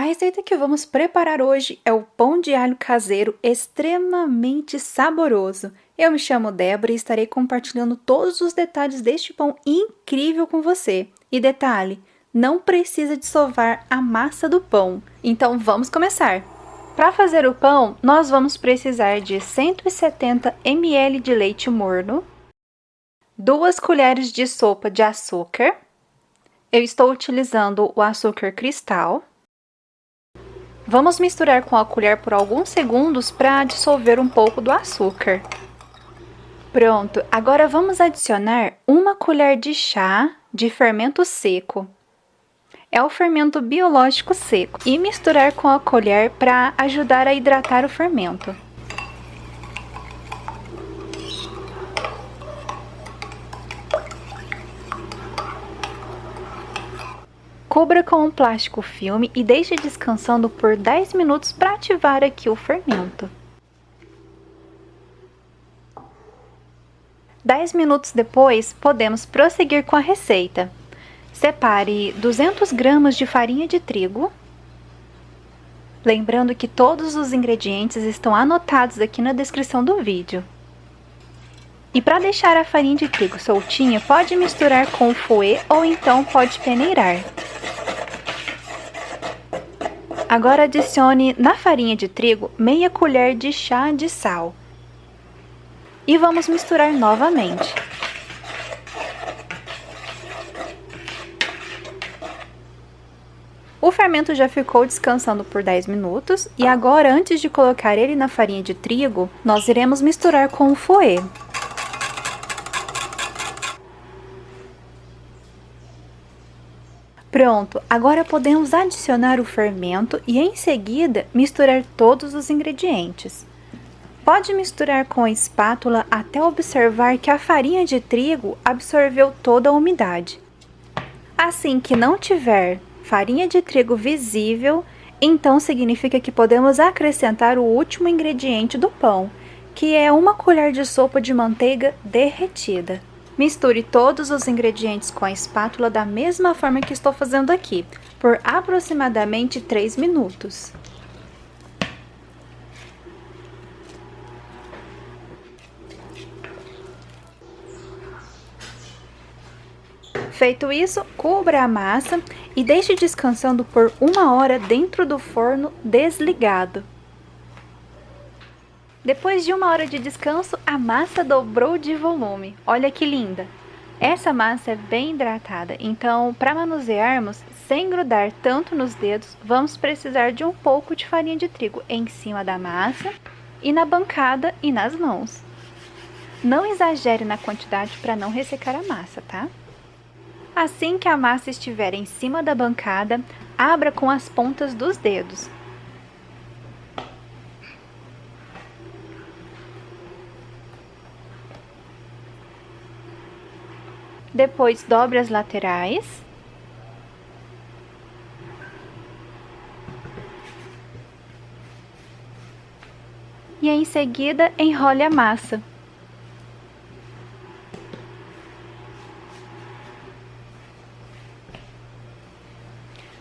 A receita que vamos preparar hoje é o pão de alho caseiro extremamente saboroso. Eu me chamo Débora e estarei compartilhando todos os detalhes deste pão incrível com você. E detalhe, não precisa de sovar a massa do pão. Então vamos começar! Para fazer o pão, nós vamos precisar de 170 ml de leite morno, 2 colheres de sopa de açúcar. Eu estou utilizando o açúcar cristal. Vamos misturar com a colher por alguns segundos para dissolver um pouco do açúcar. Pronto, agora vamos adicionar 1 colher de chá de fermento seco. É o fermento biológico seco e misturar com a colher para ajudar a hidratar o fermento. Cubra com um plástico filme e deixe descansando por 10 minutos para ativar aqui o fermento. 10 minutos depois, podemos prosseguir com a receita. Separe 200 gramas de farinha de trigo. Lembrando que todos os ingredientes estão anotados aqui na descrição do vídeo. E para deixar a farinha de trigo soltinha, pode misturar com o fouet ou então pode peneirar. Agora adicione na farinha de trigo meia colher de chá de sal. E vamos misturar novamente. O fermento já ficou descansando por 10 minutos e agora, antes de colocar ele na farinha de trigo, nós iremos misturar com o fouet. Pronto, agora podemos adicionar o fermento e em seguida misturar todos os ingredientes. Pode misturar com a espátula até observar que a farinha de trigo absorveu toda a umidade. Assim que não tiver farinha de trigo visível, então significa que podemos acrescentar o último ingrediente do pão, que é 1 colher de sopa de manteiga derretida. Misture todos os ingredientes com a espátula da mesma forma que estou fazendo aqui, por aproximadamente 3 minutos. Feito isso, cubra a massa e deixe descansando por 1 hora dentro do forno desligado. Depois de 1 hora de descanso, a massa dobrou de volume. Olha que linda! Essa massa é bem hidratada, então para manusearmos sem grudar tanto nos dedos, vamos precisar de um pouco de farinha de trigo em cima da massa e na bancada e nas mãos. Não exagere na quantidade para não ressecar a massa, tá? Assim que a massa estiver em cima da bancada, abra com as pontas dos dedos. Depois, dobre as laterais. E em seguida, enrole a massa.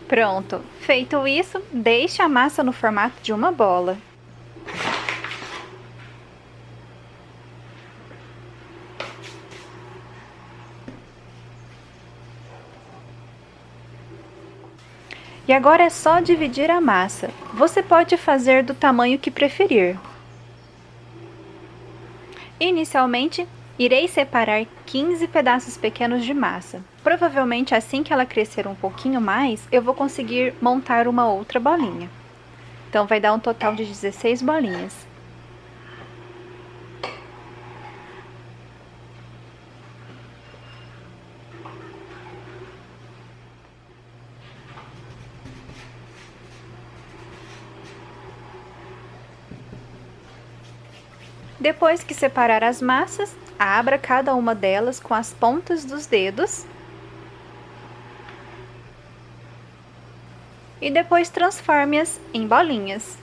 Pronto! Feito isso, deixe a massa no formato de uma bola. E agora é só dividir a massa. Você pode fazer do tamanho que preferir. Inicialmente, irei separar 15 pedaços pequenos de massa. Provavelmente assim que ela crescer um pouquinho mais, eu vou conseguir montar uma outra bolinha. Então vai dar um total de 16 bolinhas. Depois que separar as massas, abra cada uma delas com as pontas dos dedos e depois transforme-as em bolinhas.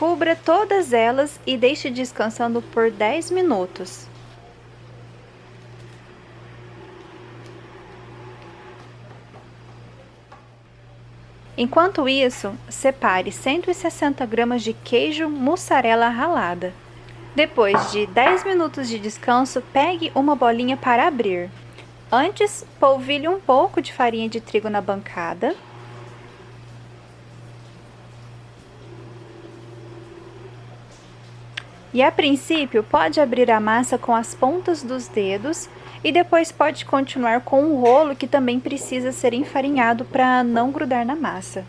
Cubra todas elas e deixe descansando por 10 minutos. Enquanto isso, separe 160 gramas de queijo mussarela ralada. Depois de 10 minutos de descanso, pegue uma bolinha para abrir. Antes, polvilhe um pouco de farinha de trigo na bancada. E a princípio, pode abrir a massa com as pontas dos dedos e depois pode continuar com o rolo, que também precisa ser enfarinhado para não grudar na massa.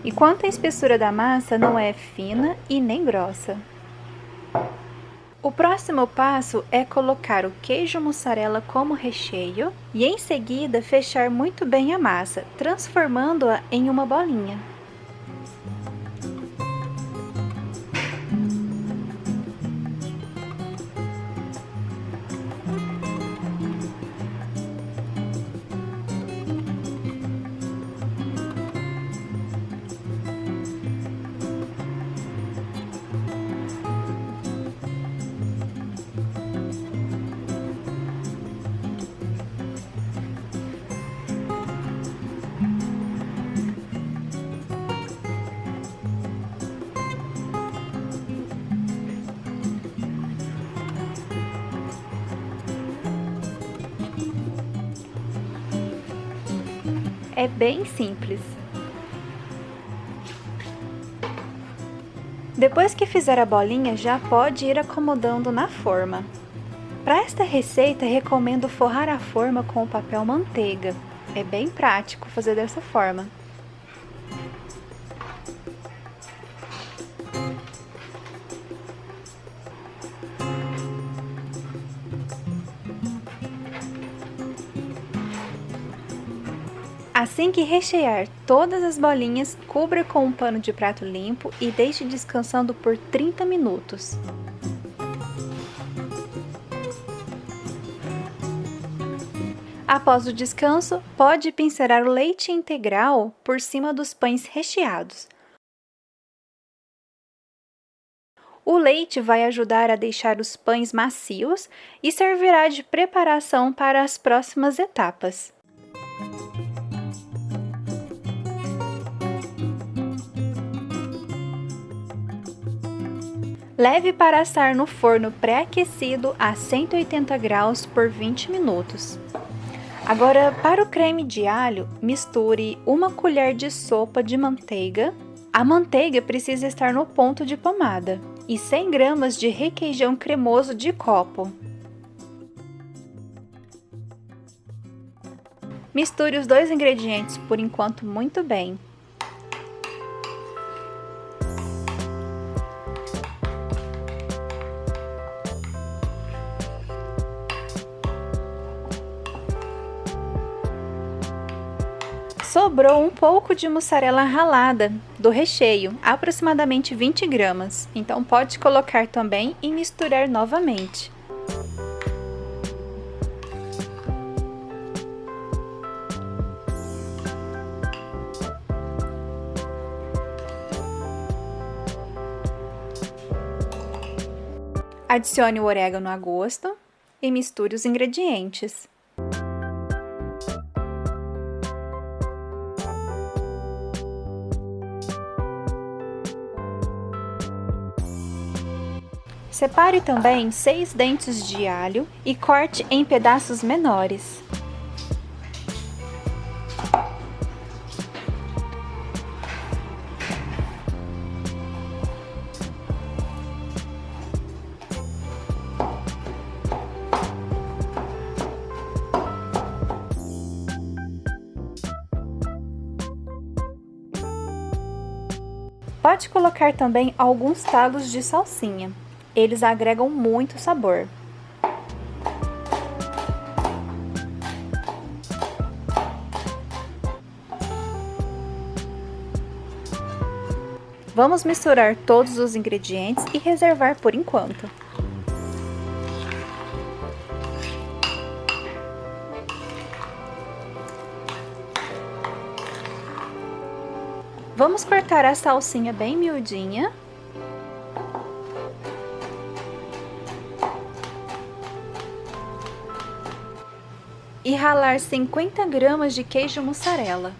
E quanto à espessura da massa, não é fina e nem grossa. O próximo passo é colocar o queijo mussarela como recheio e em seguida fechar muito bem a massa, transformando-a em uma bolinha. É bem simples. Depois que fizer a bolinha, já pode ir acomodando na forma. Para esta receita, recomendo forrar a forma com o papel manteiga. É bem prático fazer dessa forma. Assim que rechear todas as bolinhas, cubra com um pano de prato limpo e deixe descansando por 30 minutos. Após o descanso, pode pincelar o leite integral por cima dos pães recheados. O leite vai ajudar a deixar os pães macios e servirá de preparação para as próximas etapas. Leve para assar no forno pré-aquecido a 180 graus por 20 minutos. Agora, para o creme de alho, misture 1 colher de sopa de manteiga. A manteiga precisa estar no ponto de pomada e 100 gramas de requeijão cremoso de copo. Misture os dois ingredientes por enquanto muito bem. Sobrou um pouco de mussarela ralada do recheio, aproximadamente 20 gramas. Então pode colocar também e misturar novamente. Adicione o orégano a gosto e misture os ingredientes. Separe também 6 dentes de alho e corte em pedaços menores. Pode colocar também alguns talos de salsinha. Eles agregam muito sabor. Vamos misturar todos os ingredientes e reservar por enquanto. Vamos cortar a salsinha bem miudinha. E ralar 50 gramas de queijo mussarela.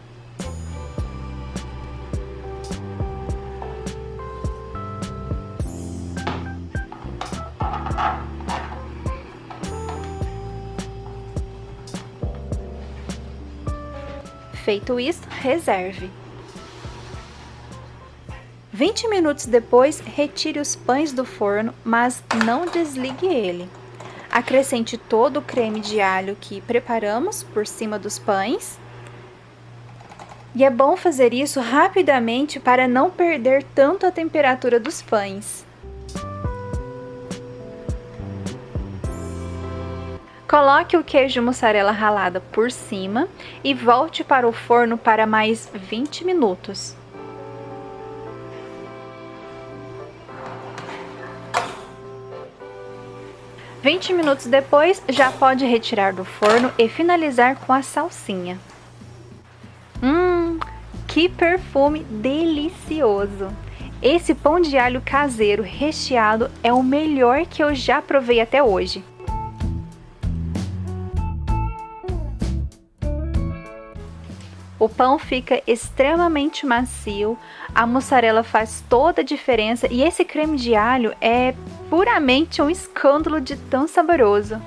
Feito isso, reserve. 20 minutos depois, retire os pães do forno, mas não desligue ele. Acrescente todo o creme de alho que preparamos por cima dos pães. E é bom fazer isso rapidamente para não perder tanto a temperatura dos pães. Coloque o queijo mussarela ralada por cima e volte para o forno para mais 20 minutos. Vinte minutos depois, já pode retirar do forno e finalizar com a salsinha. Que perfume delicioso! Esse pão de alho caseiro recheado é o melhor que eu já provei até hoje. O pão fica extremamente macio, a mussarela faz toda a diferença e esse creme de alho é puramente um escândalo de tão saboroso.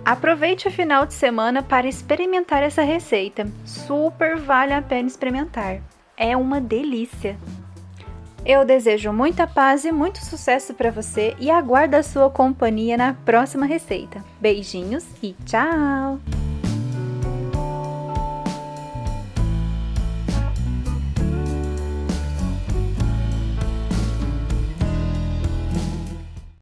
Aproveite o final de semana para experimentar essa receita, super vale a pena experimentar, é uma delícia! Eu desejo muita paz e muito sucesso para você e aguardo a sua companhia na próxima receita. Beijinhos e tchau!